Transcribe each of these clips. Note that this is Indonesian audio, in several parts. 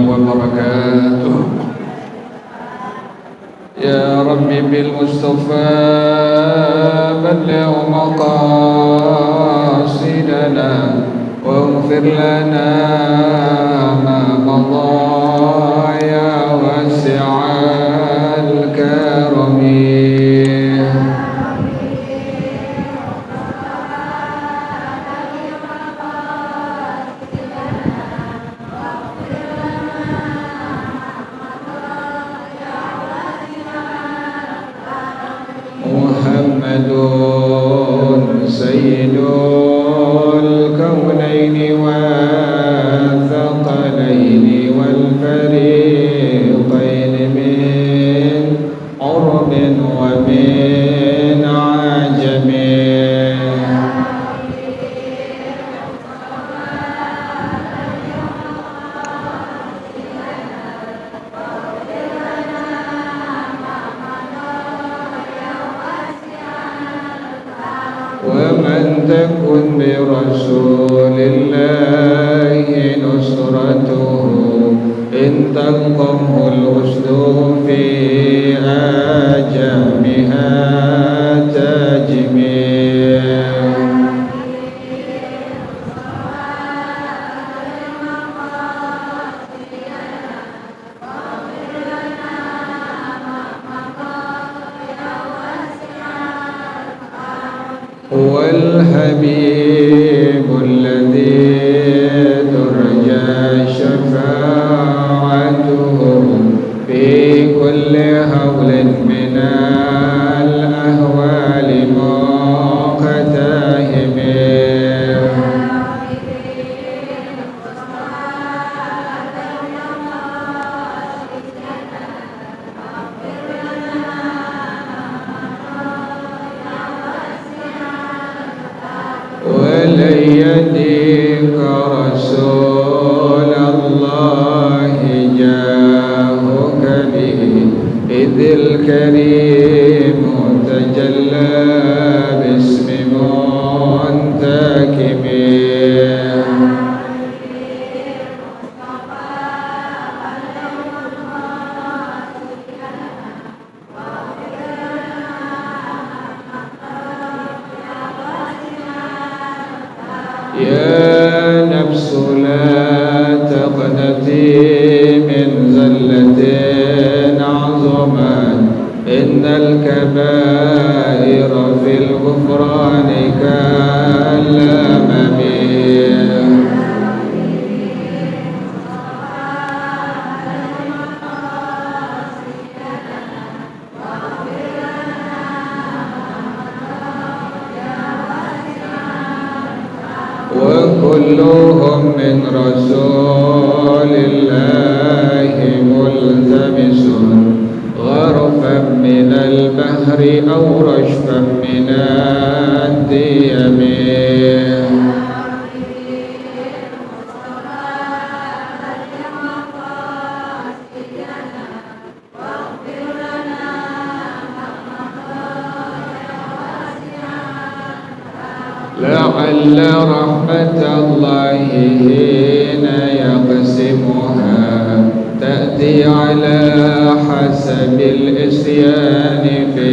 وبركاته. يا ربي بالمصطفى بلغ مقاصدنا واغفر لنا ما مضى يا واسع الكرم. محمد سيد الكونين والثقلين والفريقين من عرب ومن عجم. ومن تكن برسول الله نصرته إن تلقمه الأسد في آجامها تجمي. هو الحبيب الذي ترجى شفاعته في كل هول من الأهوال مقتهم. ولن يديك رسول الله جاهك به إذ الكريم تجلى باسم منتكب. يا نفس لا تقنطي من زلة عظمت إن الكبائر في الغفران كالأمم. وكلهم من رسول الله ملتمس غرفا من البحر أو رشفا من الديم. لعل رحمة الله حين يقسمها تأتي على حسب الإسيان في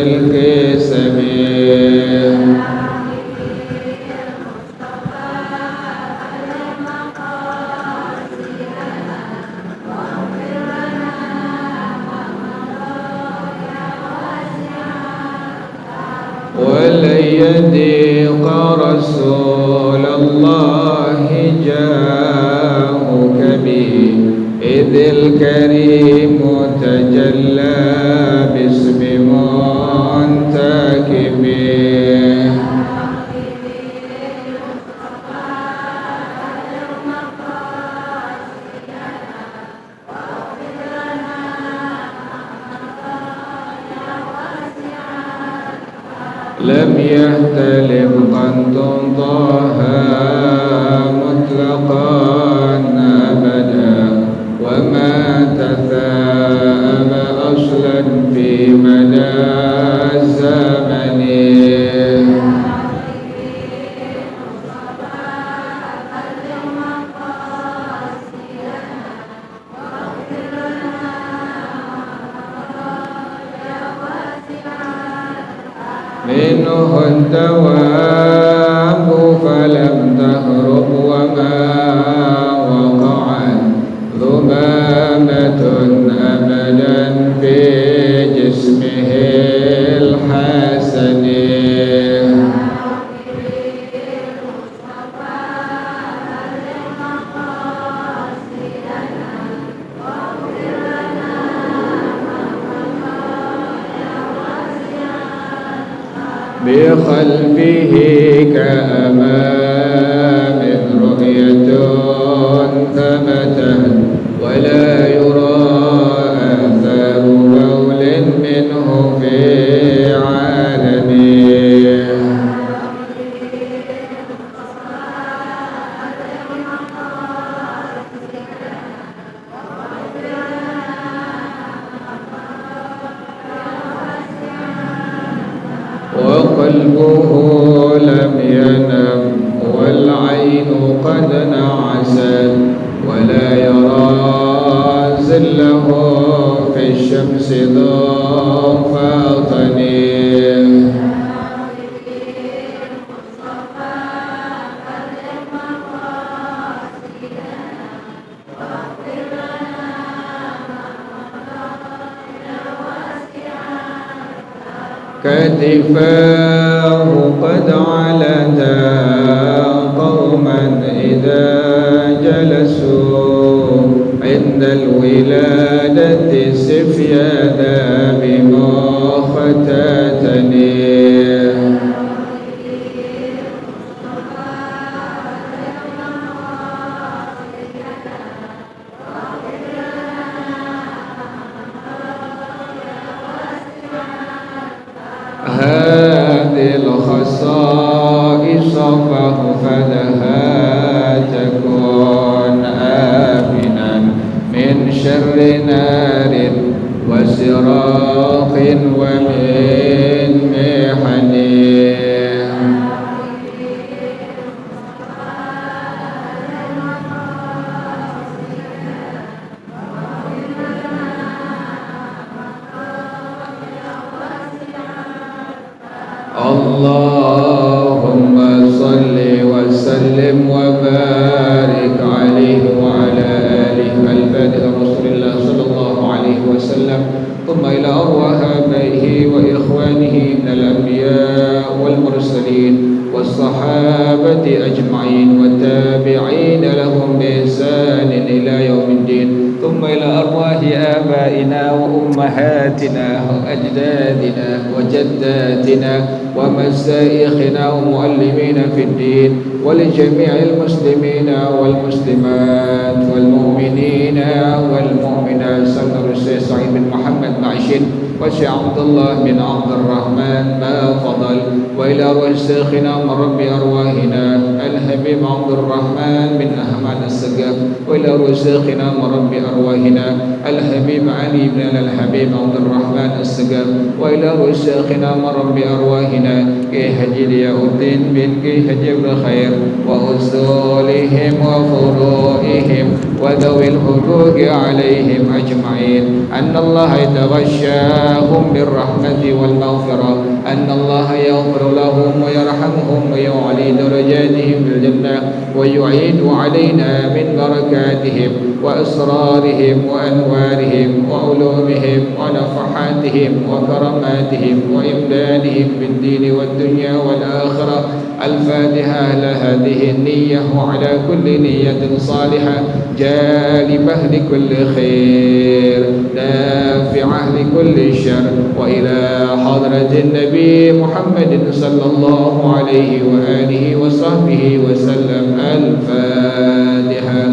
القسم. ولن يضيق رسول الله جاءك به إذ الكريم تجلى باسم منتكب. لم يهتلف قط طه مطلقا أبدا وما تثاءب أصلا في مدى الزمن. منه الدواب فلم تهرب وما وقعت ذمامة أبدا في جسمه الحسن بقلبه كأمام رؤية ثبتت ولا يرى آثار بول منه في عالمه وقلبه لم ينم والعين قد نعست ولا يرى زله في الشمس ضفاطن كتفاه قد علتا قوما إذا جلسوا عند الولادة سفيادا بمختتن هذه الخصائص فاحفظها تكون آمنا من شر نار وسراق ومن محن اللهم صل وسلم وبارك عليه وعلى آله البادئ رسول الله صلى الله عليه وسلم ثم إلى أرواح آبائه وإخوانه من الأنبياء والمرسلين والصحابة أجمعين والتابعين لهم بإحسان إلى يوم الدين ثم إلى أرواح آبائنا وأمهاتنا وأجدادنا وجداتنا ومشايخنا ومعلمين في الدين ولجميع المسلمين والمسلمات والمؤمنين والمؤمنات سيدنا الشيخ سعيد بن محمد معشن والشيخ عبد الله بن عبد الرحمن ما فضل وإلى أرواح شيخنا مربي أرواحنا الحبيب عبد الرحمن بن أحمد السقاف وإلى أرواح شيخنا مربي أرواحنا الحبيب علي بن الحبيب عبد الرحمن السقاف وإلى أرواح شيخنا مربي أرواحنا كي حجي الدين بن كي حجي الخير وأصولهم وفروعهم وذوي الحقوق عليهم أجمعين أن الله يتغشاهم بالرحمة والمغفرة أن الله يغفر لهم ويرحمهم ويعلي درجاتهم في الجنة ويعيد علينا من بركاتهم وأسرارهم وأنوارهم وعلومهم ونفحاتهم وكراماتهم وإمدادهم بالدين والدنيا والآخرة الفاتحة لهذه النية وعلى كل نية صالحة جالبة لكل خير نافعة لكل شر وإلى حضرة النبي محمد صلى الله عليه وآله وصحبه وسلم الفاتحة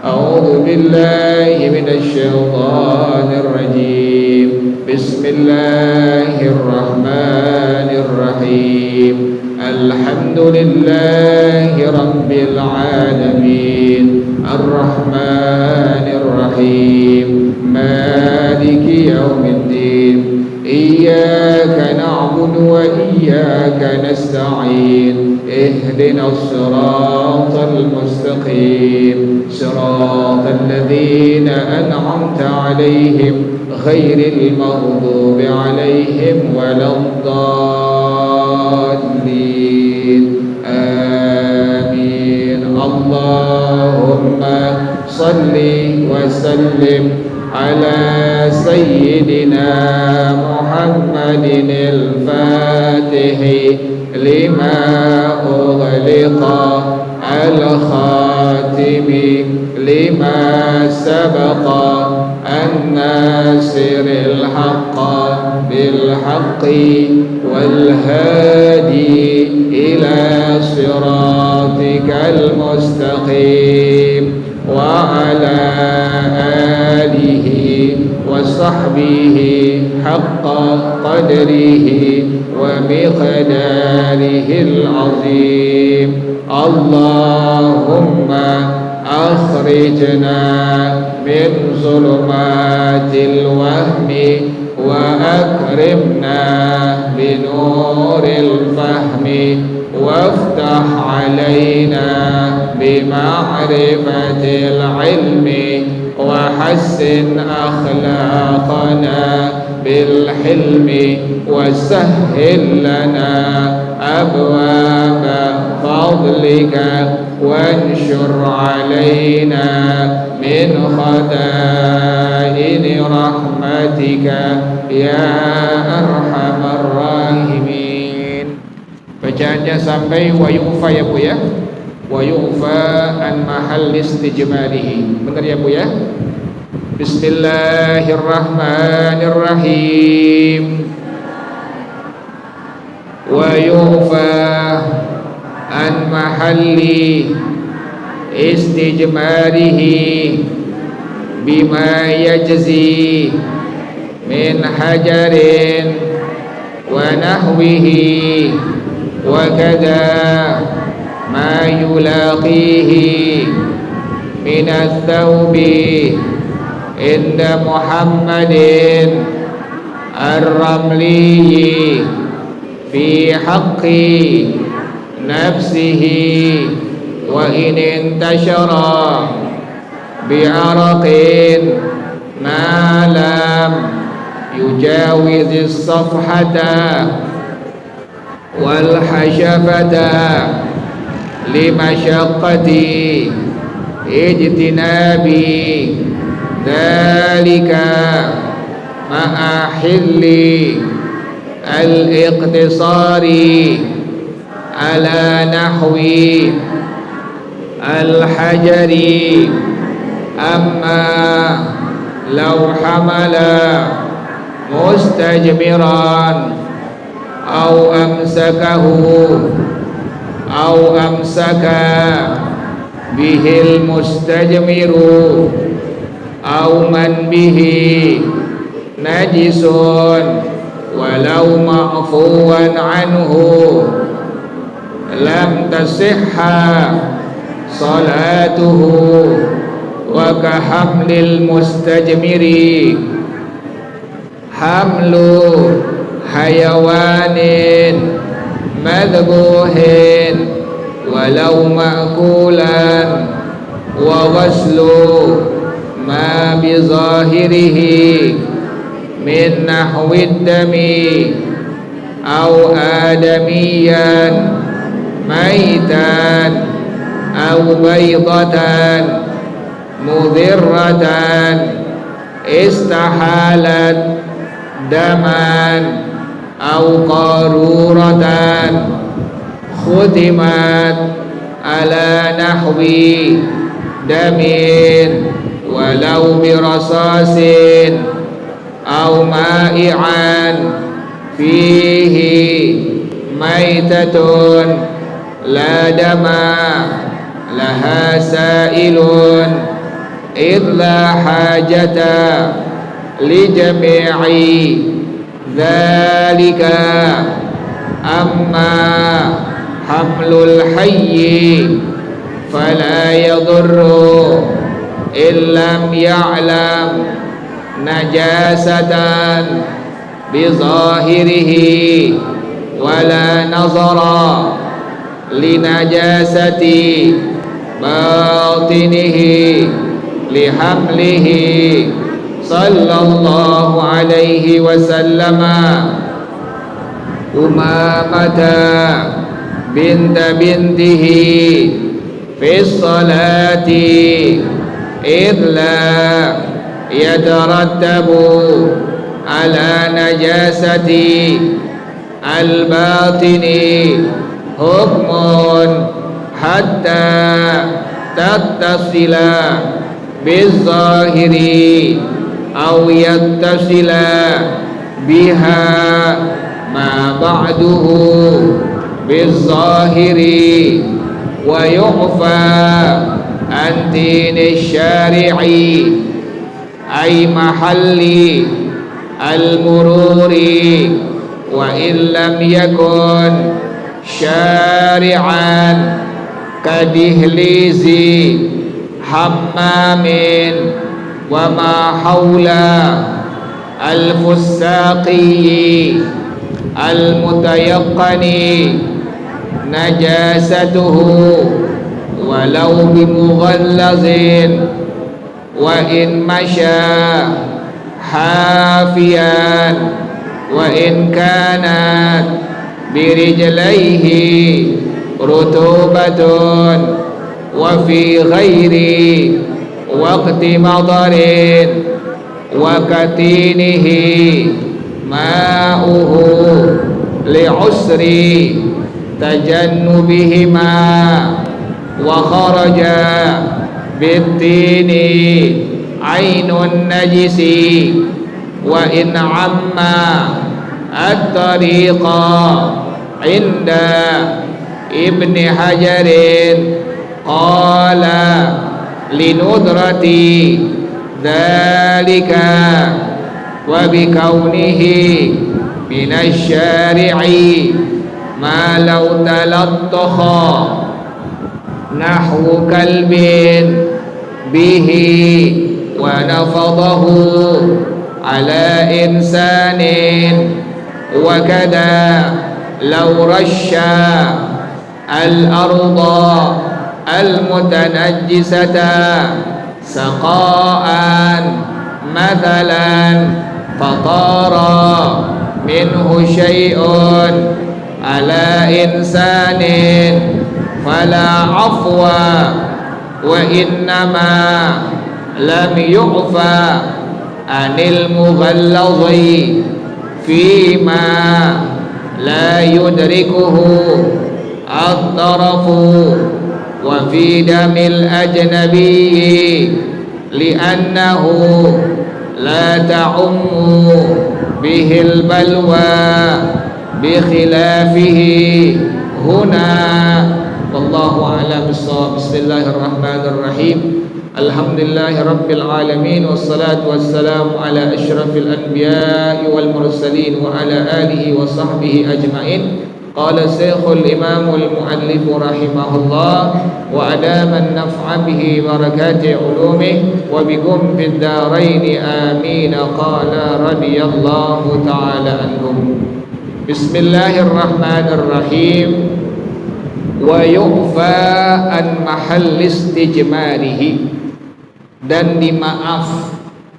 أعوذ بالله من الشيطان الرجيم بسم الله الرحمن الرحيم الحمد لله رب العالمين الرحمن الرحيم مالك يوم الدين إياك نعبد وإياك نستعين اهدنا الصراط المستقيم صراط الذين أنعمت عليهم غير المغضوب عليهم ولا الضالين اللهم صل وسلم على سيدنا محمد الفاتح لما أغلق الخاتم لما سبق الناصر الحق بالحق والهادي إلى صراطك المستقيم وعلى آله وصحبه حق قدره ومقداره العظيم. اللهم أخرجنا من ظلمات الوهم وأكرمنا بنور الفهم وافتح علينا بمعرفة العلم وحسن أخلاقنا بالحلم وسهل لنا أبواب فضلك وانشر علينا من خزائن رحمتك يا أرحم الراحمين. Bacaannya sampai wa yu'fa ya Bu ya. Wa yu'fa an mahal istijmalihi. Benar ya Bu ya? Bismillahirrahmanirrahim. Wa yu'fa an mahalli istijmarihi bima yajzi min hajarin wa nahwihi wa kada ma yulaqihi min ath-thawbi inda Muhammadin ar-ramli fi haqqi nafsihi wa in intashara bi'araqin ma lam yujawiz as-safhata wal hashafata limashaqqati ijtinabi dhalika ma'a hilli al-iqtisari ala nahwi al-hajari amma law hamala mustajmiran aw amsakahu aw amsaka bihil mustajmiru aw man bihi najisun walau ma'fuwan anhu lam tasihha salatuhu wa kahamlil mustajmiri hamlu hayawanin madbuhin walau ma'kulan wa ghaslu ma bizahirihi min nahwid dami aw adamiyan maitan aw baydatan mudirratan istahalat daman aw qaruratan khutimat ala nahwi damin walau birasasin aw ma'i'an fihi maitatun la dama laha sa'ilun idh la hajata li jami'i dhalika amma hamlul hayyi fala yadurru illam ya'lam najasatan bizahirihi wala nazara linajasati batinihi lihamlihi sallallahu alaihi wasallama Umamata binta bintihi في الصلاة إذ لا يترتب على نجاسة الباطن حكم حتى تتصل بالظاهر أو يتصل بها ما بعده بالظاهر ويعفى عن دين الشارع أي محل المرور وإن لم يكن شارعا كدهليز حمام وما حول الفساقي المتيقن نجاسته ولو بمغلظ وإن مشى حافيا وإن كانت برجليه رطوبة وفي غير وقت مطر وكتينه ماؤه لعسر تجنبهما وخرج بالتين عين النجس وإن عم الطريق عند ابن حجر قال لندرة ذلك وبكونه من الشارع ما لو تلطخ نحو كلب به ونفضه على إنسان وكذا لو رش الأرض المتنجسة سقاء مثلا فطار منه شيء على إنسان فلا عفو وإنما لم يعفى عن المغلظ فيما لا يدركه الطرف وفي دم الأجنبي لأنه لا تعم به البلوى بخلافه هنا والله أعلم بالصواب. بسم الله الرحمن الرحيم. الحمد لله رب العالمين والصلاة والسلام على أشرف الأنبياء والمرسلين وعلى آله وصحبه أجمعين. قال الشيخ الإمام المؤلف رحمه الله وأدام النفع به بركات علومه وبكم في الدارين آمين. قال رضي الله تعالى عنهم. بسم الله الرحمن الرحيم. ويعفى عن محل استijmarihi, dan dimaaf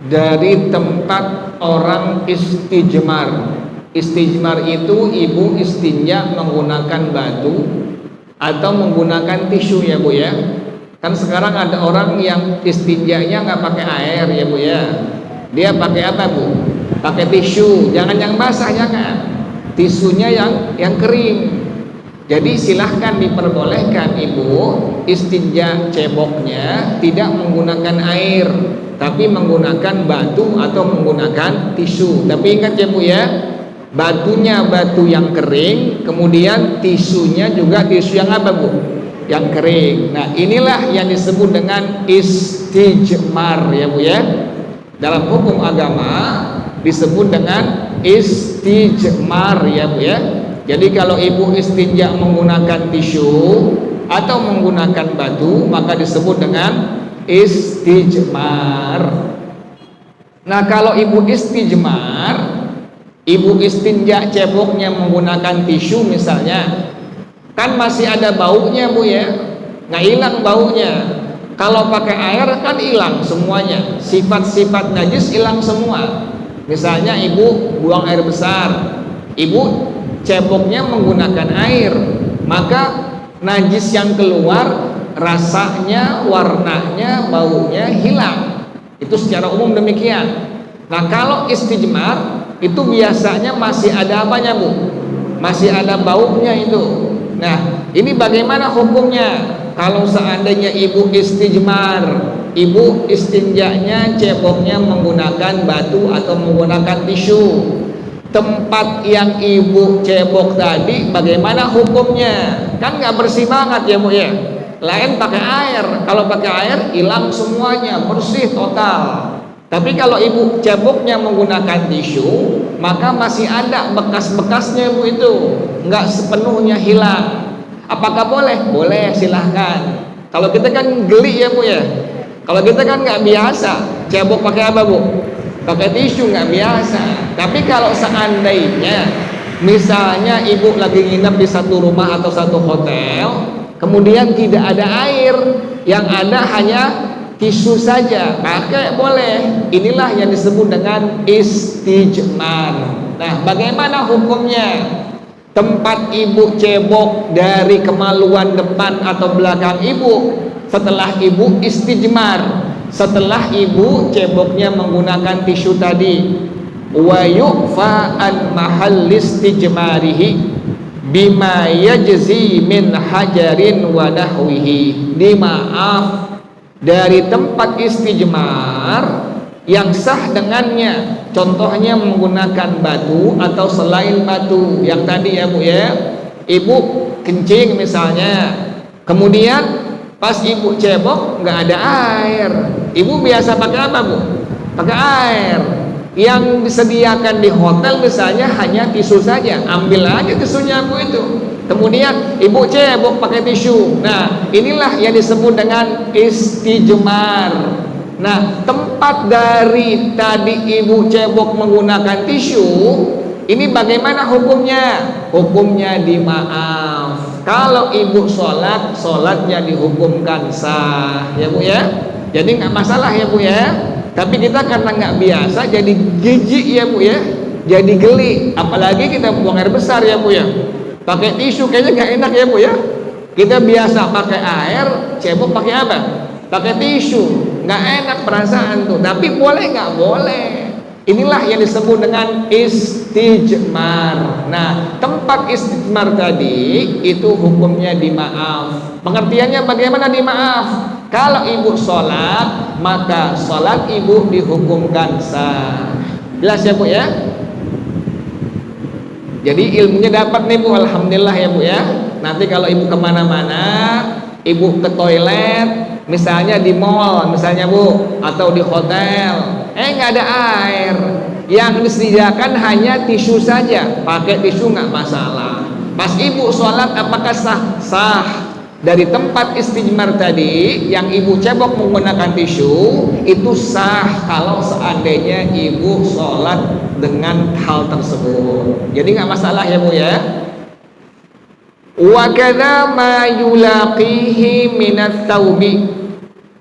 dari tempat orang istijmar. Istijmar itu ibu istinja menggunakan batu atau menggunakan tisu ya Bu ya. Kan sekarang ada orang yang istinjanya nggak pakai air ya Bu ya. Dia pakai apa Bu? Pakai tisu. Jangan yang basah, jangan. Tisunya yang kering. Jadi silahkan diperbolehkan ibu istinja ceboknya tidak menggunakan air, tapi menggunakan batu atau menggunakan tisu. Tapi ingat ya Bu ya, batunya batu yang kering, kemudian tisunya juga tisu yang apa Bu? Yang kering. Nah inilah yang disebut dengan istijmar ya Bu ya. Dalam hukum agama disebut dengan istijmar ya Bu ya. Jadi kalau ibu istinja menggunakan tisu atau menggunakan batu maka disebut dengan istijmar. Nah kalau ibu istijmar, ibu istinja ceboknya menggunakan tisu misalnya, kan masih ada baunya Bu ya, nggak hilang baunya. Kalau pakai air kan hilang semuanya, sifat-sifat najis hilang semua. Misalnya ibu buang air besar, ibu ceboknya menggunakan air, maka najis yang keluar rasanya, warnanya, baunya hilang. Itu secara umum demikian. Nah, kalau istijmar itu biasanya masih ada apanya, Bu? Masih ada baunya itu. Nah, ini bagaimana hukumnya? Kalau seandainya ibu istijmar, ibu istinjanya, ceboknya menggunakan batu atau menggunakan tisu. Tempat yang ibu cebok tadi bagaimana hukumnya? Kan nggak bersih banget ya, Bu ya. Lain pakai air. Kalau pakai air hilang semuanya, bersih total. Tapi kalau ibu ceboknya menggunakan tisu, maka masih ada bekas-bekasnya, Bu, itu nggak sepenuhnya hilang. Apakah boleh? Boleh, silahkan. Kalau kita kan geli ya, Bu ya. Kalau kita kan nggak biasa, cebok pakai apa, Bu? Pakai tisu, nggak biasa. Tapi kalau seandainya misalnya ibu lagi nginep di satu rumah atau satu hotel, kemudian tidak ada air, yang ada hanya tisu saja, pakai boleh. Inilah yang disebut dengan istijmar. Nah, bagaimana hukumnya? Tempat ibu cebok dari kemaluan depan atau belakang ibu setelah ibu istijmar, setelah ibu ceboknya menggunakan tisu tadi, wa yu'fa an mahall istijmarihi bima yajzi min hajarin wa nahwihi. Dimaaf dari tempat istijmar yang sah dengannya, contohnya menggunakan batu atau selain batu yang tadi ya, Bu ya. Ibu kencing misalnya, kemudian pas ibu cebok nggak ada air, ibu biasa pakai apa, Bu? Pakai air. Yang disediakan di hotel misalnya hanya tisu saja, ambil aja tisunya, Bu, itu. Kemudian ibu cebok pakai tisu. Nah, inilah yang disebut dengan istijmar. Nah, tempat dari tadi ibu cebok menggunakan tisu, ini bagaimana hukumnya? Hukumnya dimaaf. Kalau ibu sholat, sholatnya dihukumkan sah, ya, Bu ya. Jadi nggak masalah ya, Bu ya. Tapi kita karena nggak biasa, jadi jijik ya, Bu ya. Jadi geli. Apalagi kita buang air besar ya, Bu ya. Pakai tisu kayaknya nggak enak ya, Bu ya. Kita biasa pakai air, cebok pakai apa? Pakai tisu. Nggak enak perasaan tuh. Tapi boleh nggak? Boleh. Inilah yang disebut dengan istijmar. Nah, tempat istijmar tadi itu hukumnya dimaaf. Pengertiannya bagaimana dimaaf? Kalau ibu sholat, maka sholat ibu dihukumkan sah. Jelas ya, Bu ya? Jadi ilmunya dapat nih, Bu. Alhamdulillah ya, Bu ya. Nanti kalau ibu kemana-mana, ibu ke toilet, misalnya di mall, misalnya, Bu, atau di hotel, nggak ada air, yang disediakan hanya tisu saja, pakai tisu nggak masalah. Pas ibu sholat apakah sah? Sah. Dari tempat istijmar tadi yang ibu cebok menggunakan tisu itu sah kalau seandainya ibu sholat dengan hal tersebut. Jadi nggak masalah ya, Bu ya. Wa kadza ma yulaqihi minat taubi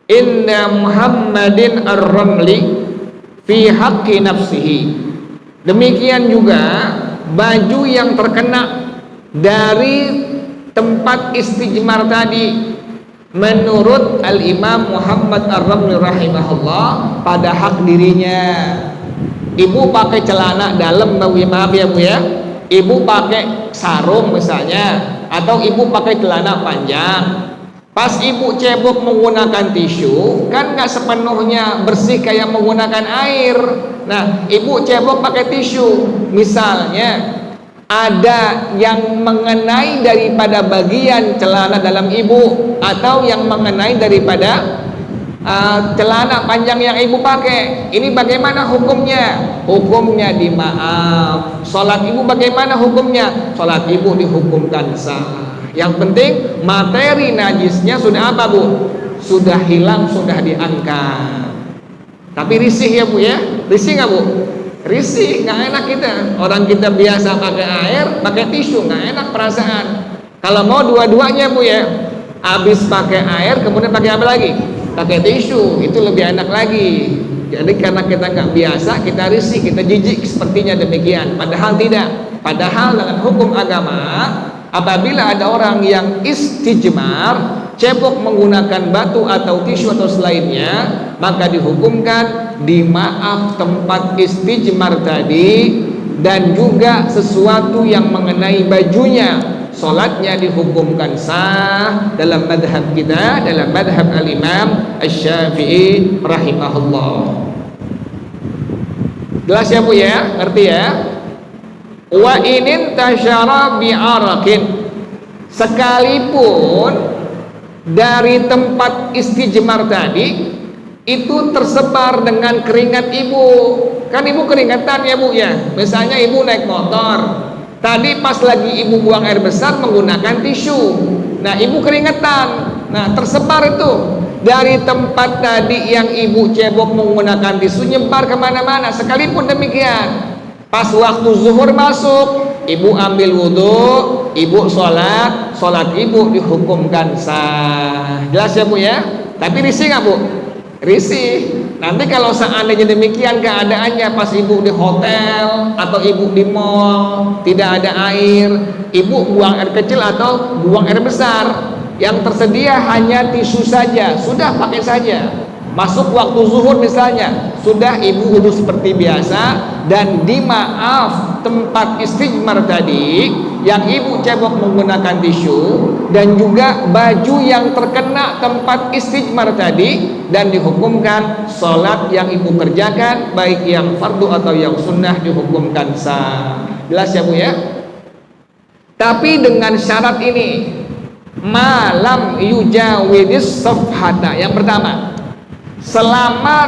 inna Muhammadin ar-ramli fi haqqi nafsihi. Demikian juga baju yang terkena dari tempat istijmar tadi menurut Al-Imam Muhammad ar-Ramli rahimahullah pada hak dirinya. Ibu pakai celana dalam, maaf ya, Bu ya. Ibu pakai sarung misalnya, atau ibu pakai celana panjang. Pas ibu cebok menggunakan tisu, kan nggak sepenuhnya bersih kayak menggunakan air. Nah, ibu cebok pakai tisu, misalnya ada yang mengenai daripada bagian celana dalam ibu, atau yang mengenai daripada celana panjang yang ibu pakai. Ini bagaimana hukumnya? Hukumnya dimaaf. Sholat ibu bagaimana hukumnya? Sholat ibu dihukumkan sah. Yang penting materi najisnya sudah apa, Bu? Sudah hilang, sudah diangkat. Tapi risih ya, Bu ya? Risih nggak, Bu? Risih, nggak enak kita. Orang kita biasa pakai air, pakai tisu, nggak enak perasaan. Kalau mau dua-duanya, Bu ya, habis pakai air kemudian pakai apa lagi? Pakai tisu, itu lebih enak lagi. Jadi karena kita nggak biasa, kita risih, kita jijik sepertinya demikian. Padahal tidak. Padahal dengan hukum agama, apabila ada orang yang istijmar, cebok menggunakan batu atau tisu atau selainnya, maka dihukumkan dimaaf tempat istijmar tadi, dan juga sesuatu yang mengenai bajunya, solatnya dihukumkan sah dalam madhab kita, dalam madhab al-Imam Asy-Syafi'i rahimahullah. Jelas ya Bu ya? Ngerti ya? Wa inin tasyara bi'arakin, sekalipun dari tempat istijmar tadi itu tersebar dengan keringat ibu. Kan ibu keringatan ya Bu ya. Misalnya ibu naik motor, tadi pas lagi ibu buang air besar menggunakan tisu, nah ibu keringatan, nah tersebar itu dari tempat tadi yang ibu cebok menggunakan tisu, nyebar kemana-mana. Sekalipun demikian, pas waktu zuhur masuk, ibu ambil wudhu, ibu sholat ibu dihukumkan sah. Jelas ya Bu ya? Tapi risih nggak Bu? Risih. Nanti kalau seandainya demikian keadaannya, pas ibu di hotel atau ibu di mall, tidak ada air, ibu buang air kecil atau buang air besar, yang tersedia hanya tisu saja, sudah pakai saja. Masuk waktu zuhur misalnya, sudah ibu wudhu seperti biasa, dan dimaaf tempat istijmar tadi yang ibu cebok menggunakan tisu, dan juga baju yang terkena tempat istijmar tadi, dan dihukumkan sholat yang ibu kerjakan, baik yang fardu atau yang sunnah, dihukumkan sah. Jelas ya Bu ya? Tapi dengan syarat ini, malam yujawidis safhata. Yang pertama, selama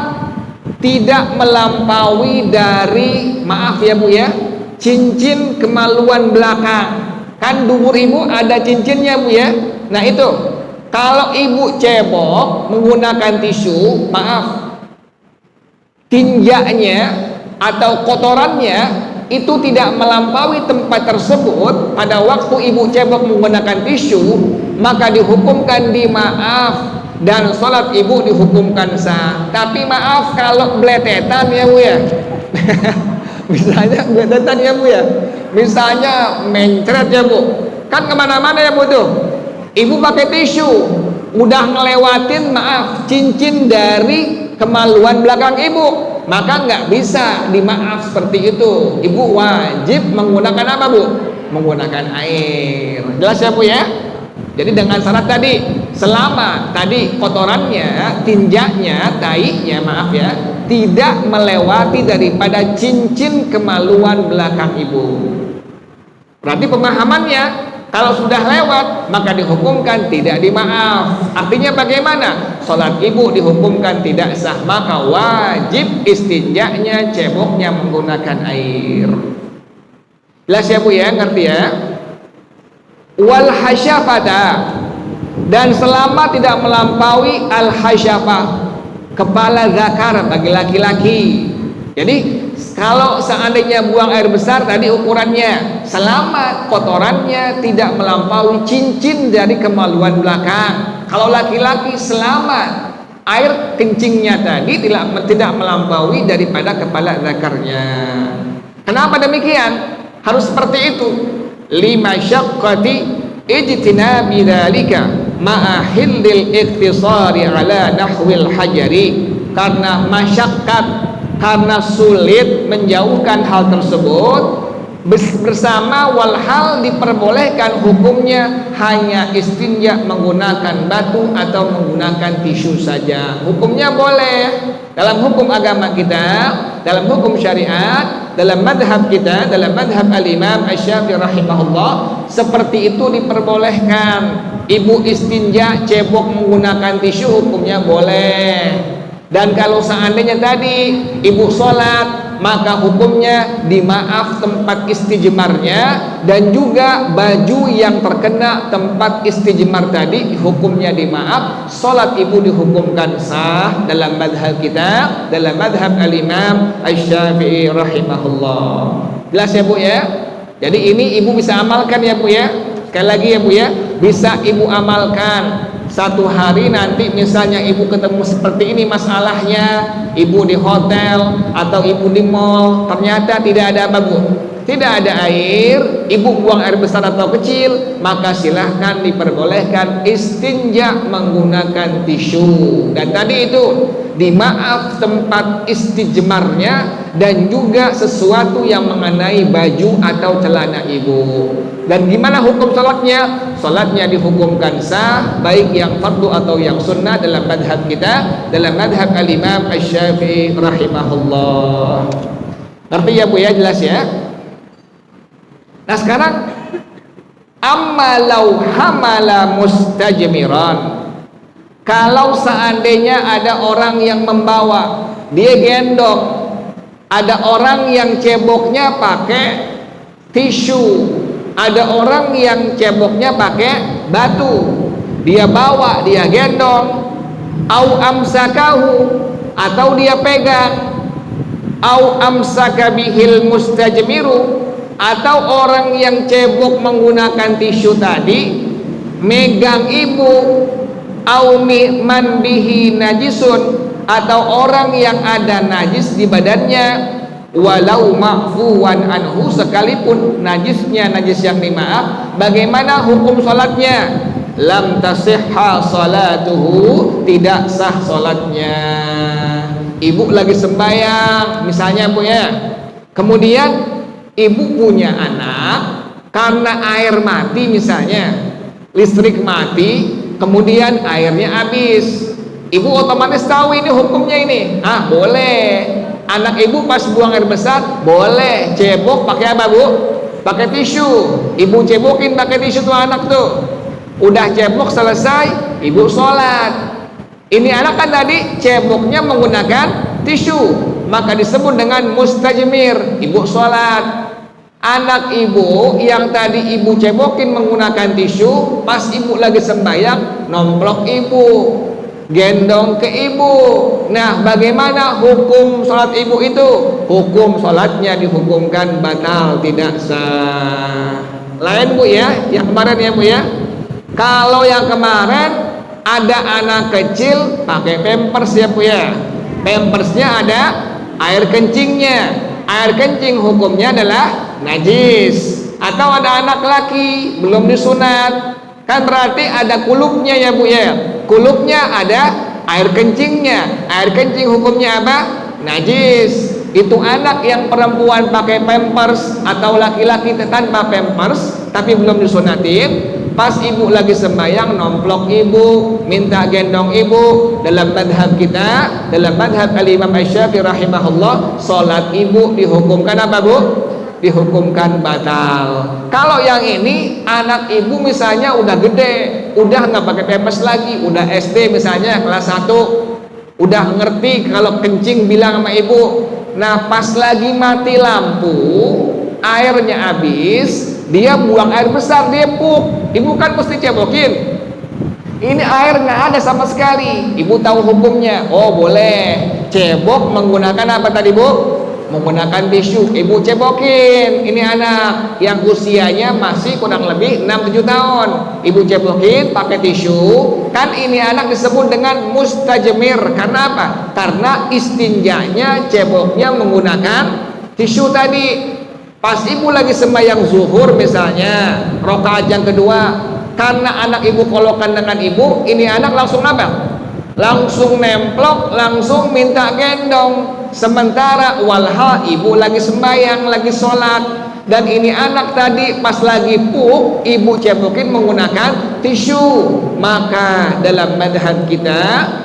tidak melampaui dari, maaf ya Bu ya, cincin kemaluan belakang. Kan dubur ibu ada cincinnya Bu ya. Nah itu, kalau ibu cebok menggunakan tisu, maaf, tinjaknya atau kotorannya itu tidak melampaui tempat tersebut pada waktu ibu cebok menggunakan tisu, maka dihukumkan dimaaf, dan sholat ibu dihukumkan sah. Tapi maaf kalau beletetan ya Bu ya. Misalnya beletetan ya Bu ya, misalnya mencret ya Bu, kan kemana-mana ya Bu tuh, ibu pakai tisu, udah ngelewatin maaf cincin dari kemaluan belakang ibu, maka nggak bisa dimaaf seperti itu. Ibu wajib menggunakan apa Bu? Menggunakan air. Jelas ya Bu ya? Jadi dengan syarat tadi, selama tadi kotorannya, tinjaknya, tainya, maaf ya, tidak melewati daripada cincin kemaluan belakang ibu. Berarti pemahamannya, kalau sudah lewat maka dihukumkan tidak dimaaf. Artinya bagaimana? Sholat ibu dihukumkan tidak sah, maka wajib istinjaknya, ceboknya menggunakan air. Jelas ya Bu ya? Ngerti ya? Wal hasyafata, dan selama tidak melampaui al hasyafah, kepala zakar bagi laki-laki. Jadi kalau seandainya buang air besar tadi ukurannya, selama kotorannya tidak melampaui cincin dari kemaluan belakang. Kalau laki-laki selama air kencingnya tadi tidak melampaui daripada kepala zakarnya. Kenapa demikian? Harus seperti itu. Lima syaqqati ijtinabi dzalika ma'a hillil iktisari ala nahwil hajari, karena masyaqqat, karena sulit menjauhkan hal tersebut, bersama walhal diperbolehkan hukumnya hanya istinja menggunakan batu atau menggunakan tisu saja. Hukumnya boleh dalam hukum agama kita, dalam hukum syariat, dalam madhab kita, dalam madhab al-Imam Asy-Syafi'i rahimahullah, seperti itu diperbolehkan. Ibu istinja cebok menggunakan tisu, hukumnya boleh. Dan kalau seandainya tadi ibu sholat, maka hukumnya dimaaf tempat istijmarnya, dan juga baju yang terkena tempat istijmar tadi hukumnya dimaaf. Sholat ibu dihukumkan sah dalam madhab kita, dalam madhab al-Imam Asy-Syafi'i rahimahullah. Jelas ya Bu ya? Jadi ini ibu bisa amalkan ya Bu ya. Sekali lagi ya Bu ya, bisa ibu amalkan. Satu hari nanti misalnya ibu ketemu seperti ini masalahnya, ibu di hotel atau ibu di mall, ternyata tidak ada apa Bu, tidak ada air, ibu buang air besar atau kecil, maka silahkan diperbolehkan istinja menggunakan tisu. Dan tadi itu dimaaf tempat istijmarnya dan juga sesuatu yang mengenai baju atau celana ibu. Dan gimana hukum salatnya? Salatnya dihukumkan sah, baik yang fardu atau yang sunnah dalam madhab kita, dalam madhab al-Imam Asy-Syafi'i rahimahullah. Ngerti ya Bu ya, jelas ya? Nah sekarang amma law hamala mustajmiran, kalau seandainya ada orang yang membawa, dia gendong, ada orang yang ceboknya pakai tisu, ada orang yang ceboknya pakai batu, dia bawa, dia gendong, au amsakahu, atau dia pegang, au amsaka bihil mustajmiru, atau orang yang cebok menggunakan tisu tadi megang ibu, au man bihi najisun, atau orang yang ada najis di badannya, walau ma'fuwan anhu, sekalipun najisnya najis yang dimaaf, bagaimana hukum salatnya? Lam tasihha salatuhu, tidak sah salatnya. Ibu lagi sembahyang misalnya Bu ya, kemudian ibu punya anak, karena air mati misalnya, listrik mati, kemudian airnya habis, ibu otomatis tahu ini hukumnya ini, boleh. Anak ibu pas buang air besar boleh cebok pakai apa Bu? Pakai tisu. Ibu cebokin pakai tisu tuh anak tuh. Udah cebok selesai, ibu sholat. Ini anak kan tadi ceboknya menggunakan tisu, maka disebut dengan mustajmir. Ibu sholat. Anak ibu yang tadi ibu cebokin menggunakan tisu, pas ibu lagi sembahyang nomplok ibu, gendong ke ibu. Nah bagaimana hukum sholat ibu itu? Hukum sholatnya dihukumkan batal, tidak sah. Lain Bu ya, yang kemarin ya Bu ya. Kalau yang kemarin ada anak kecil pakai pampers ya Bu ya, pampersnya ada air kencingnya, air kencing hukumnya adalah najis. Atau ada anak laki belum disunat, kan berarti ada kulupnya ya Bu ya, kulupnya ada air kencingnya, air kencing hukumnya apa? Najis. Itu anak yang perempuan pakai pampers atau laki-laki tanpa pampers tapi belum disunatin, pas ibu lagi sembahyang nomplok ibu, minta gendong ibu, dalam madhab kita, dalam madhab al-Imam Asy-Syafi'i rahimahullah, sholat ibu dihukumkan apa Bu? Dihukumkan batal. Kalau yang ini anak ibu misalnya udah gede, udah nggak pakai pampers lagi, udah SD misalnya kelas 1, udah ngerti kalau kencing bilang sama ibu. Nah pas lagi mati lampu, airnya habis, dia buang air besar, dia puk, ibu kan mesti cebokin. Ini air nggak ada sama sekali, ibu tahu hukumnya. Oh boleh cebok menggunakan apa tadi Bu? Menggunakan tisu. Ibu cebokin ini anak yang usianya masih kurang lebih 6-7 tahun, ibu cebokin pakai tisu. Kan ini anak disebut dengan mustajmir. Karena apa? Karena istinjanya, ceboknya menggunakan tisu tadi. Pas ibu lagi sembahyang zuhur misalnya, rakaat yang kedua, karena anak ibu kolokan dengan ibu, ini anak langsung apa? Langsung nemplok, langsung minta gendong. Sementara walha ibu lagi sembahyang, lagi sholat, dan ini anak tadi pas lagi pup, ibu cebokin menggunakan tisu. Maka dalam madhab kita,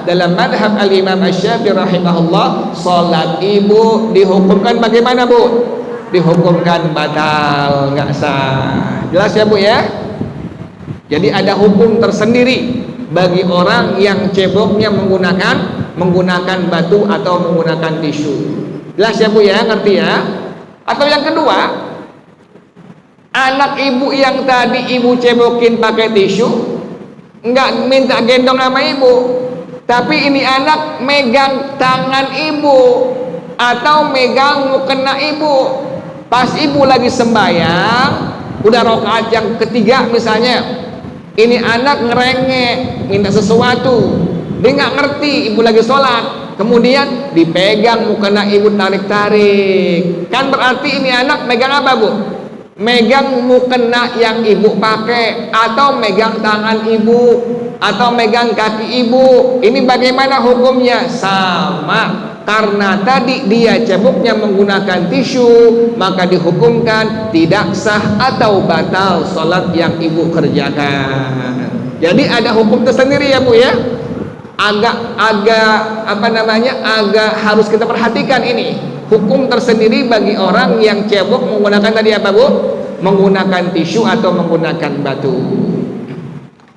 dalam madhab al-Imam Asy-Syafi'i rahimahullah, sholat ibu dihukumkan bagaimana Bu? Dihukumkan batal, nggak sah. Jelas ya Bu ya? Jadi ada hukum tersendiri bagi orang yang ceboknya menggunakan batu atau menggunakan tisu. Jelas ya Bu ya, ngerti ya? Atau yang kedua, anak ibu yang tadi ibu cebokin pakai tisu, nggak minta gendong sama ibu, tapi ini anak megang tangan ibu atau megang mukena ibu. Pas ibu lagi sembahyang, udah rakaat yang ketiga misalnya, ini anak ngerengek minta sesuatu, dia nggak ngerti ibu lagi sholat, kemudian dipegang mukena ibu, tarik-tarik, kan berarti ini anak megang apa bu? Megang mukena yang ibu pakai, atau megang tangan ibu, atau megang kaki ibu. Ini bagaimana hukumnya? Sama, karena tadi dia ceboknya menggunakan tisu, maka dihukumkan tidak sah atau batal sholat yang ibu kerjakan. Jadi ada hukum tersendiri ya bu ya. Agak harus kita perhatikan ini hukum tersendiri bagi orang yang cebok menggunakan tadi apa bu? Menggunakan tisu atau menggunakan batu.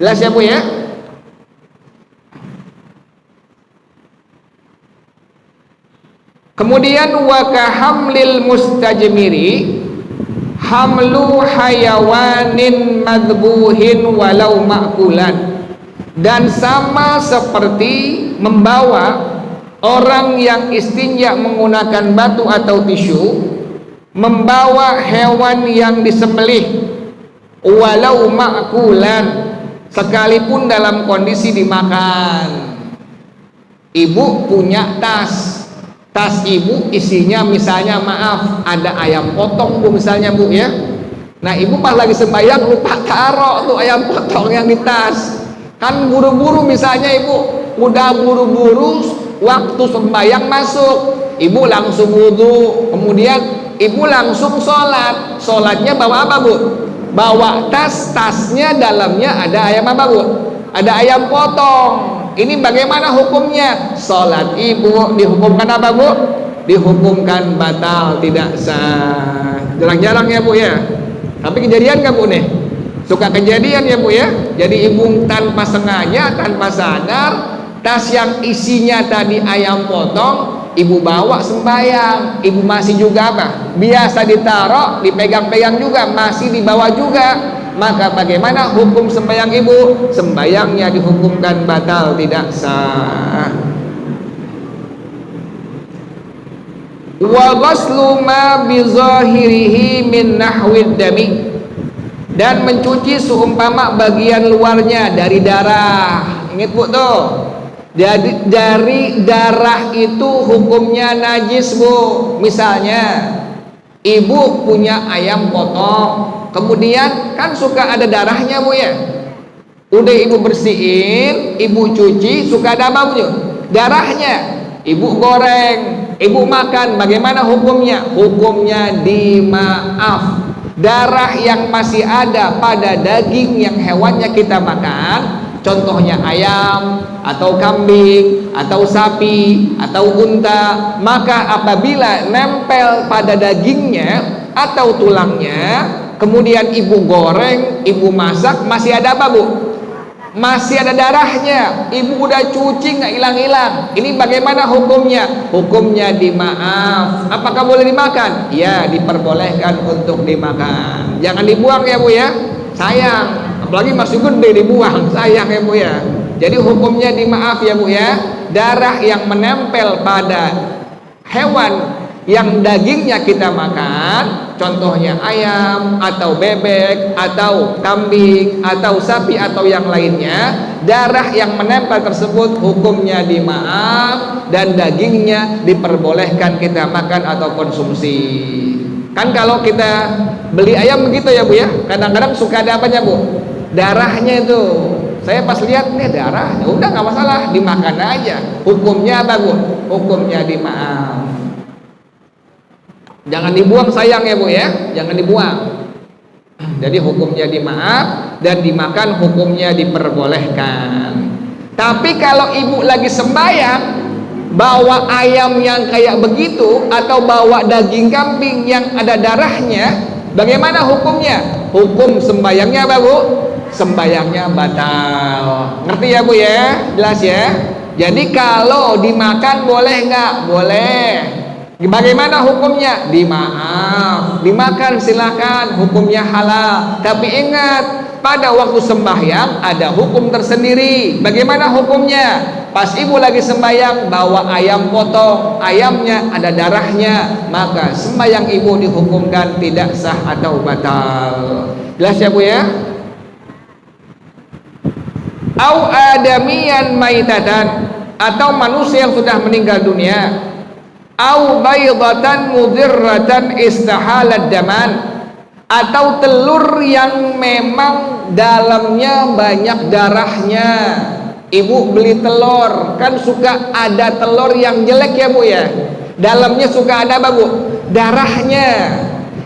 Jelas ya bu ya? Kemudian wakahamlil mustajmiri hamlu hayawanin madbuhin walau ma'kulan. Dan sama seperti membawa orang yang istinja menggunakan batu atau tisu, membawa hewan yang disembelih walau ma'kulan, sekalipun dalam kondisi dimakan. Ibu punya tas ibu isinya misalnya maaf ada ayam potong bu misalnya bu ya. Nah ibu pas lagi sembahyang lupa taruh tuh ayam potong yang di tas. Kan buru-buru misalnya ibu udah buru-buru waktu sembahyang masuk, ibu langsung wudhu, kemudian ibu langsung sholat. Sholatnya bawa apa bu? Bawa tasnya dalamnya ada ayam apa bu? Ada ayam potong. Ini bagaimana hukumnya? Sholat ibu dihukumkan apa bu? Dihukumkan batal, tidak sah. Jarang-jarang ya bu ya. Tapi kejadian gak bu nih? Suka kejadian ya bu ya. Jadi ibu tanpa sengaja, tanpa sadar, tas yang isinya tadi ayam potong ibu bawa sembahyang. Ibu masih juga apa? Biasa ditaruh, dipegang-pegang juga, masih dibawa juga. Maka bagaimana hukum sembahyang ibu? Sembahyangnya dihukumkan batal, tidak sah. Wa ghaslu ma bi zahirihi min nahwid dami, dan mencuci seumpama bagian luarnya dari darah. Ingat bu tuh, dari darah itu hukumnya najis bu. Misalnya ibu punya ayam potong, kemudian kan suka ada darahnya bu ya. Udah ibu bersihin, ibu cuci, suka ada apa bu? Darahnya. Ibu goreng, ibu makan, bagaimana hukumnya? Hukumnya dimaaf. Darah yang masih ada pada daging yang hewannya kita makan, contohnya ayam atau kambing atau sapi atau unta, maka apabila nempel pada dagingnya atau tulangnya, kemudian ibu goreng, ibu masak, masih ada apa bu? Masih ada darahnya, ibu udah cuci nggak hilang-hilang. Ini bagaimana hukumnya? Hukumnya dimaaf. Apakah boleh dimakan? Ya, diperbolehkan untuk dimakan. Jangan dibuang ya bu ya, sayang. Apalagi masih gede dibuang, sayang ya bu ya. Jadi hukumnya dimaaf ya bu ya. Darah yang menempel pada hewan yang dagingnya kita makan, contohnya ayam atau bebek atau kambing atau sapi atau yang lainnya, darah yang menempel tersebut hukumnya dimaaf dan dagingnya diperbolehkan kita makan atau konsumsi. Kan kalau kita beli ayam begitu ya bu ya, kadang-kadang suka ada apanya bu? Darahnya itu. Saya pas lihat nih darahnya, udah nggak masalah, dimakan aja. Hukumnya apa bu? Hukumnya dimaaf. Jangan dibuang sayang ya bu ya, jangan dibuang. Jadi hukumnya dimaaf dan dimakan hukumnya diperbolehkan. Tapi kalau ibu lagi sembahyang bawa ayam yang kayak begitu atau bawa daging kambing yang ada darahnya, bagaimana hukumnya? Hukum sembahyangnya apa bu? Sembahyangnya batal. Ngerti ya bu ya? Jelas ya? Jadi kalau dimakan boleh nggak? Boleh. Bagaimana hukumnya? Dimaaf, dimakan silakan, hukumnya halal. Tapi ingat, pada waktu sembahyang ada hukum tersendiri. Bagaimana hukumnya? Pas ibu lagi sembahyang bawa ayam potong, ayamnya ada darahnya, maka sembahyang ibu dihukumkan tidak sah atau batal. Jelas ya bu ya? Au adamiyan maitatan, atau manusia yang sudah meninggal dunia, au baydatan mudirratan istahalat daman, atau telur yang memang dalamnya banyak darahnya. Ibu beli telur, kan suka ada telur yang jelek ya Bu ya, dalamnya suka ada apa Bu? Darahnya.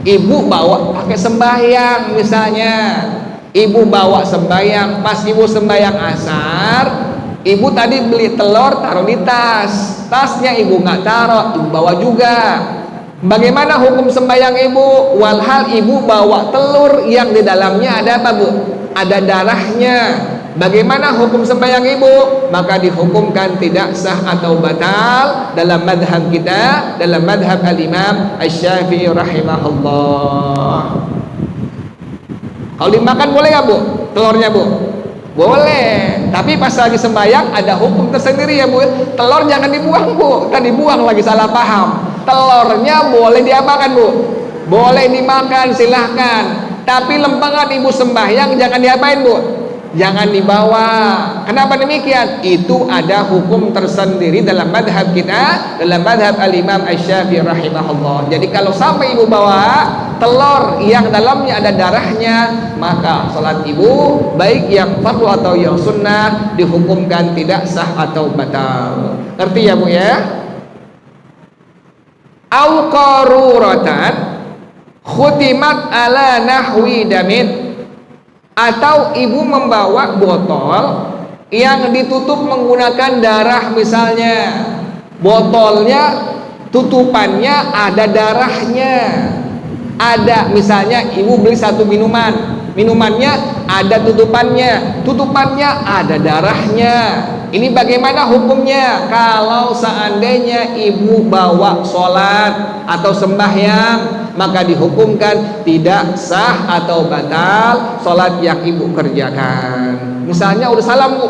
Ibu bawa pakai sembahyang misalnya, ibu bawa sembahyang, pas ibu sembahyang asar, ibu tadi beli telur taruh di tasnya ibu nggak taruh, ibu bawa juga. Bagaimana hukum sembahyang ibu? Walhal ibu bawa telur yang di dalamnya ada apa Bu? Ada darahnya. Bagaimana hukum sembahyang ibu? Maka dihukumkan tidak sah atau batal dalam madhab kita, dalam madhab al-Imam Asy-Syafi'i rahimahullah. Kalau dimakan boleh nggak Bu? Telurnya Bu? Boleh. Tapi pas lagi sembahyang ada hukum tersendiri ya Bu. Telur jangan dibuang Bu. Kan dibuang lagi, salah paham. Telurnya boleh diapakan Bu? Boleh dimakan, silahkan. Tapi lempengan ibu sembahyang jangan diapain Bu? Jangan dibawa. Kenapa demikian? Itu ada hukum tersendiri dalam madhab kita, dalam madhab al-Imam Asy-Syafi'i rahimahullah. Jadi kalau sampai ibu bawa telur yang dalamnya ada darahnya, maka salat ibu baik yang fardu atau yang sunnah dihukumkan tidak sah atau batal. Ngerti ya Bu ya? Au qaruratan khutimat ala nahwi damin, atau ibu membawa botol yang ditutup menggunakan darah misalnya, botolnya tutupannya ada darahnya. Ada misalnya ibu beli satu minumannya ada tutupannya ada darahnya. Ini bagaimana hukumnya? Kalau seandainya ibu bawa sholat atau sembahyang, maka dihukumkan tidak sah atau batal sholat yang ibu kerjakan. Misalnya udah salam Bu,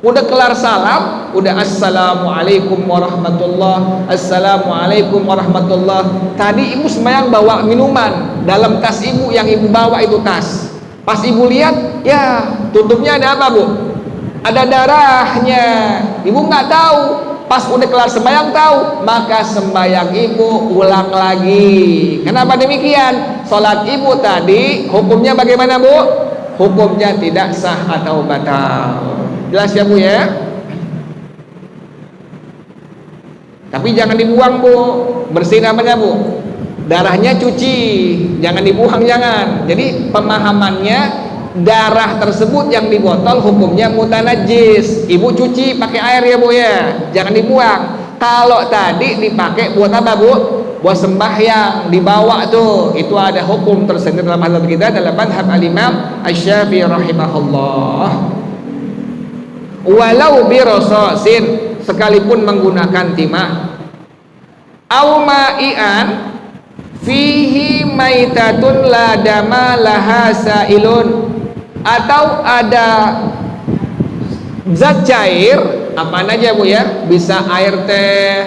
udah kelar salam, udah assalamualaikum warahmatullah, assalamualaikum warahmatullah. Tadi ibu sembahyang bawa minuman dalam tas ibu, yang ibu bawa itu tas. Pas ibu lihat, ya tutupnya ada apa Bu? Ada darahnya. Ibu nggak tahu. Pas udah kelar sembahyang tahu, maka sembahyang ibu ulang lagi. Kenapa demikian? Sholat ibu tadi hukumnya bagaimana Bu? Hukumnya tidak sah atau batal. Jelas ya Bu ya? Tapi jangan dibuang Bu. Bersih namanya Bu. Darahnya cuci, jangan dibuang, jangan. Jadi pemahamannya, darah tersebut yang di botol hukumnya mutanajis. Ibu cuci pakai air ya Bu ya, jangan dibuang. Kalau tadi dipakai buat apa Bu? Buat sembahyang, dibawa tuh, itu ada hukum tersendiri dalam mazhab kita, dalam mazhab al-Imam Asy-Syafi'i rahimahullah. Walau birososin, sekalipun menggunakan timah. Au ma'ian fihi maitatun la dama laha sailun, atau ada zat cair apa aja Bu ya, bisa air teh,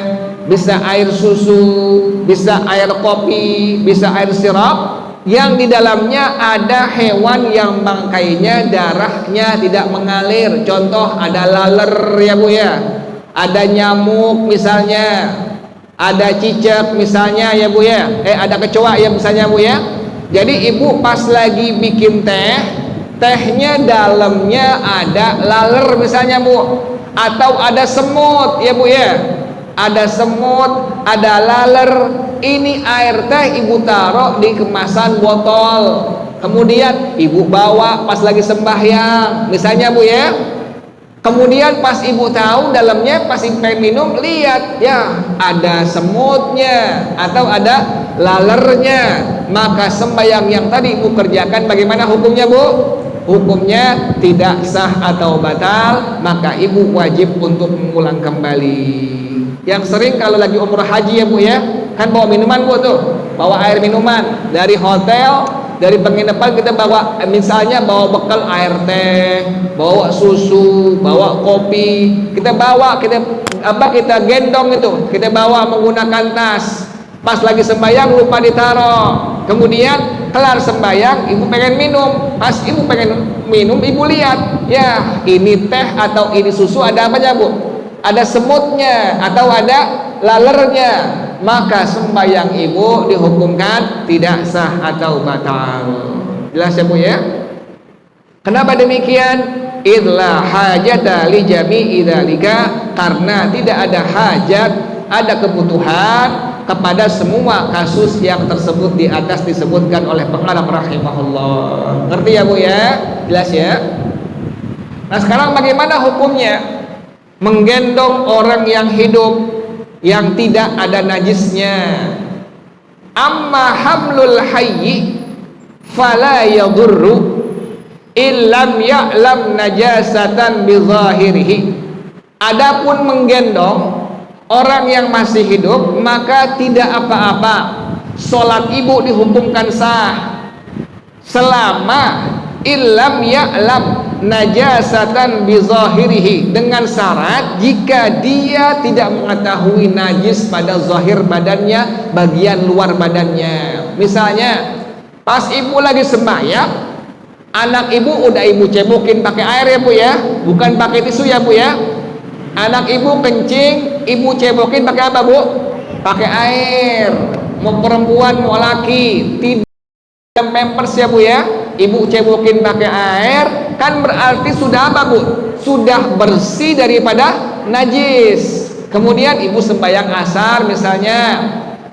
bisa air susu, bisa air kopi, bisa air sirap, yang di dalamnya ada hewan yang bangkainya darahnya tidak mengalir. Contoh ada laler ya Bu ya, ada nyamuk misalnya, ada cicak misalnya ya Bu ya, ada kecoa ya misalnya Bu ya. Jadi ibu pas lagi bikin tehnya dalamnya ada laler misalnya Bu, atau ada semut ya Bu ya, ada semut, ada laler. Ini air teh ibu taruh di kemasan botol, kemudian ibu bawa pas lagi sembahyang misalnya Bu ya. Kemudian pas ibu tahu dalamnya, pas ibu pengen minum, lihat ya ada semutnya atau ada lalernya, maka sembahyang yang tadi ibu kerjakan bagaimana hukumnya Bu? Hukumnya tidak sah atau batal, maka ibu wajib untuk mengulang kembali. Yang sering kalau lagi umrah haji ya Bu ya, kan bawa minuman Bu tuh, bawa air minuman dari hotel, dari penginapan kita bawa, misalnya bawa bekal air teh, bawa susu, bawa kopi, kita bawa, kita gendong itu, kita bawa menggunakan tas. Pas lagi sembahyang lupa ditaruh, kemudian kelar sembahyang ibu pengen minum, pas ibu pengen minum ibu lihat, ya ini teh atau ini susu ada apanya Bu? ada semutnya atau ada lalernya, maka sembahyang ibu dihukumkan tidak sah atau batal. Jelas ya Bu ya? Kenapa demikian? Idla hajata li jami'i dzalika, karena tidak ada hajat, ada kebutuhan kepada semua kasus yang tersebut di atas disebutkan oleh pengarang rahimahullah. Ngerti ya Bu ya? Jelas ya? Nah sekarang bagaimana hukumnya menggendong orang yang hidup yang tidak ada najisnya? Amma hamlul hayyi fala yadurru illam ya'lam najasatan bi zahirihi. Adapun menggendong orang yang masih hidup maka tidak apa-apa, sholat ibu dihukumkan sah selama illam ya'lam najasatan bi zahirihi, dengan syarat jika dia tidak mengetahui najis pada zahir badannya, bagian luar badannya. Misalnya pas ibu lagi sembahyang, anak ibu udah ibu cebokin pakai air ya Bu ya, bukan pakai tisu ya Bu ya. Anak ibu kencing, ibu cebokin pakai apa Bu? Pakai air. Mau perempuan mau laki, tidak pampers ya Bu ya, ibu cebokin pakai air, kan berarti sudah apa Bu? Sudah bersih daripada najis. Kemudian ibu sembahyang asar misalnya,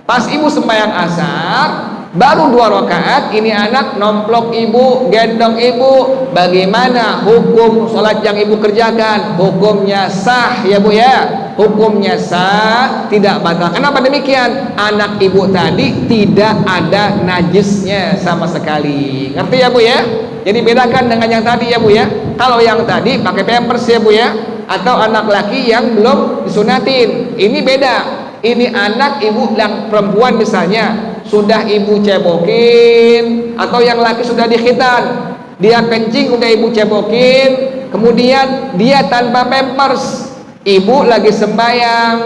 pas ibu sembahyang asar baru 2 rakaat, ini anak nomplok ibu, gendong ibu, bagaimana hukum sholat yang ibu kerjakan? Hukumnya sah ya Bu ya, hukumnya sah, tidak batal. Kenapa demikian? Anak ibu tadi tidak ada najisnya sama sekali. Ngerti ya Bu ya? Jadi bedakan dengan yang tadi ya Bu ya. Kalau yang tadi pakai pampers ya Bu ya, atau anak laki yang belum disunatin, ini beda. Ini anak ibu yang perempuan misalnya sudah ibu cebokin, atau yang laki sudah dikhitan, dia kencing udah ibu cebokin, kemudian dia tanpa pampers, ibu lagi sembahyang,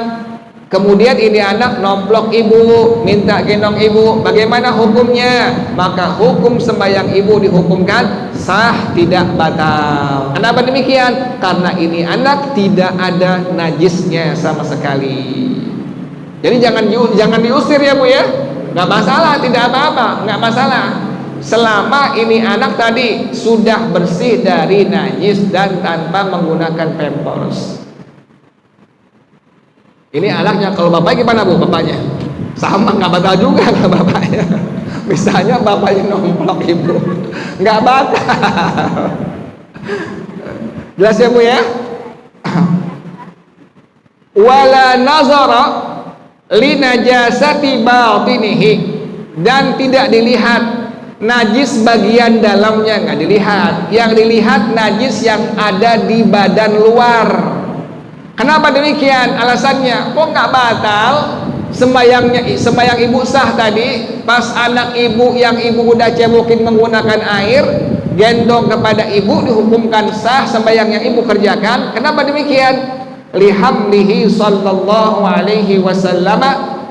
kemudian ini anak nomplok ibu, minta gendong ibu, bagaimana hukumnya? Maka hukum sembahyang ibu dihukumkan sah, tidak batal. Kenapa demikian? Karena ini anak tidak ada najisnya sama sekali. Jadi jangan diusir ya Bu ya, nggak masalah, tidak apa-apa, nggak masalah, selama ini anak tadi sudah bersih dari najis dan tanpa menggunakan pampers. Ini anaknya, kalau bapaknya gimana Bu? Bapaknya sama, nggak batal juga nggak bapaknya. Misalnya bapaknya nomplok ibu, nggak batal. Jelas ya Bu ya? Wala nazara li najasati batinihi, dan tidak dilihat najis bagian dalamnya, nggak dilihat, yang dilihat najis yang ada di badan luar. Kenapa demikian? Alasannya, kok nggak batal sembayang ibu sah tadi, pas anak ibu yang ibu udah cebokin menggunakan air, gendong kepada ibu, dihukumkan sah sembayang yang ibu kerjakan. Kenapa demikian? Lihamlihi sallallahu alaihi wasallam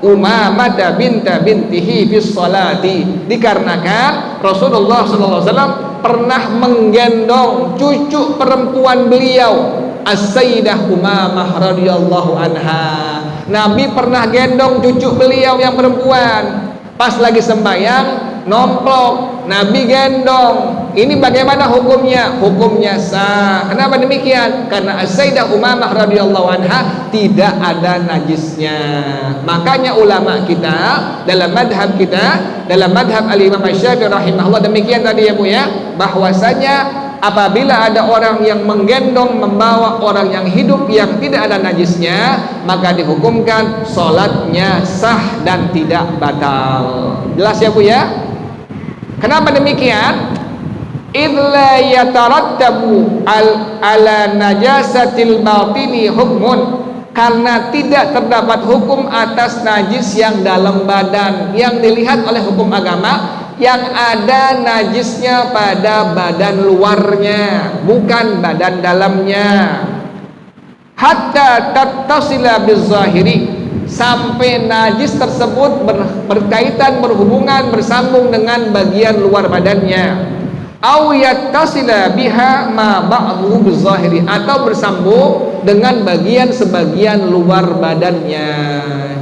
Umamah bintihi bis salati, dikarenakan Rasulullah sallallahu alaihi wasallam pernah menggendong cucu perempuan beliau, As-Sayyidah Umamah radhiyallahu anha. Nabi pernah gendong cucu beliau yang perempuan, pas lagi sembahyang nomplok, Nabi gendong. Ini bagaimana hukumnya? Hukumnya sah. Kenapa demikian? Karena As-Sayyidah Umamah radhiyallahu anha tidak ada najisnya. Makanya ulama kita dalam madhab Al-Imam Asy-Syafi'i rahimahullah demikian tadi ya Bu ya, bahwasanya apabila ada orang yang menggendong membawa orang yang hidup yang tidak ada najisnya, maka dihukumkan sholatnya sah dan tidak batal. Jelas ya Bu ya? Kenapa demikian? Idla yatarattabu ala najasatil batini hukmun, karena tidak terdapat hukum atas najis yang dalam badan. Yang dilihat oleh hukum agama yang ada najisnya pada badan luarnya, bukan badan dalamnya. Hatta tattasila bizahiri, sampai najis tersebut berkaitan, berhubungan, bersambung dengan bagian luar badannya. au yattasila biha ma ba'dhu bizahiri, atau bersambung dengan bagian sebagian luar badannya.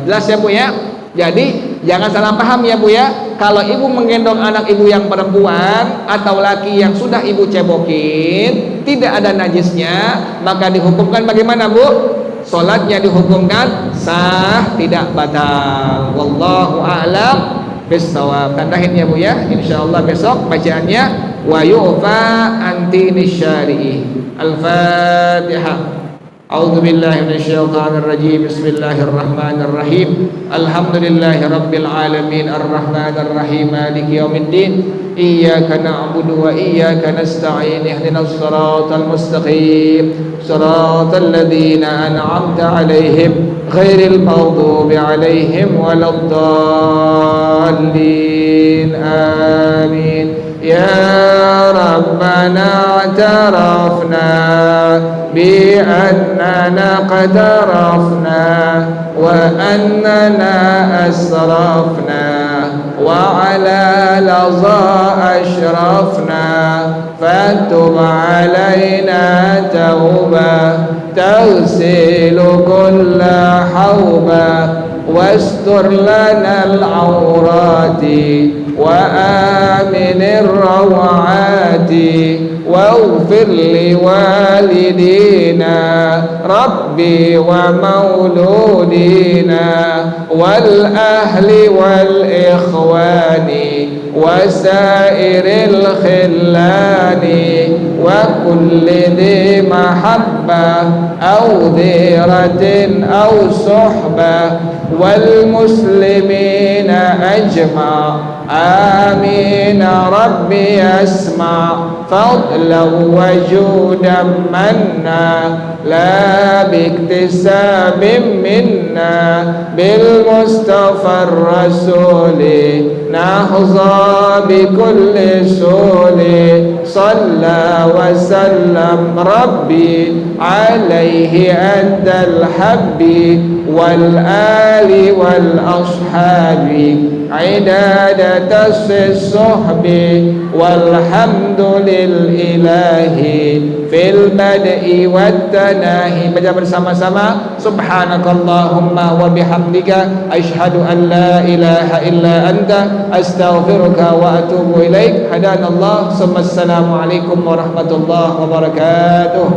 Jelas ya Bu ya? Jadi jangan salah paham ya Bu ya. Kalau ibu menggendong anak ibu yang perempuan atau laki yang sudah ibu cebokin, tidak ada najisnya, maka dihukumkan bagaimana Bu? Salatnya dihukumkan sah, tidak batal. Wallahu a'lam bissawab. Tandahin ya Bu ya. Insyaallah besok bacaannya wa yu'fa antini syari'i. Al-Fatihah. A'udzu billahi minasyaitonir rajim. Bismillahirrahmanirrahim. Alhamdulillahi rabbil alamin arrahmanir rahim maliki yaumiddin. Iyyaka na'budu wa iyyaka nasta'in. Ihdinas siratal mustaqim. Siratal ladzina an'amta 'alaihim ghairil maghdubi 'alaihim waladdallin. Amin. Ya Rabbana i'tarafna بأننا قد عرفنا وأننا أسرفنا وعلى لظى أشرفنا فتب علينا توبة تغسل كل حوبة واستر لنا العورات وآمن الروعات واغفر لوالدينا ربي ومولودينا والأهل والإخوان وسائر الخلان وكل ذي محبة أو ذرة أو صحبة والمسلمين أجمع آمين ربي أسمع فضلا وجودا منا لا باكتساب منا بالمصطفى الرسول نحظى بكل سول صلى وسلم ربي عليه أدى الحب والآل والأصحاب عدادة الصحب والحمد لله في البدء والتناهي. Baca bersama-sama subhanakallahumma wa bihamdika asyhadu an la ilaha illa anta astaghfiruka wa atubu ilaik. Hadanallah. Assalamualaikum warahmatullahi wabarakatuh.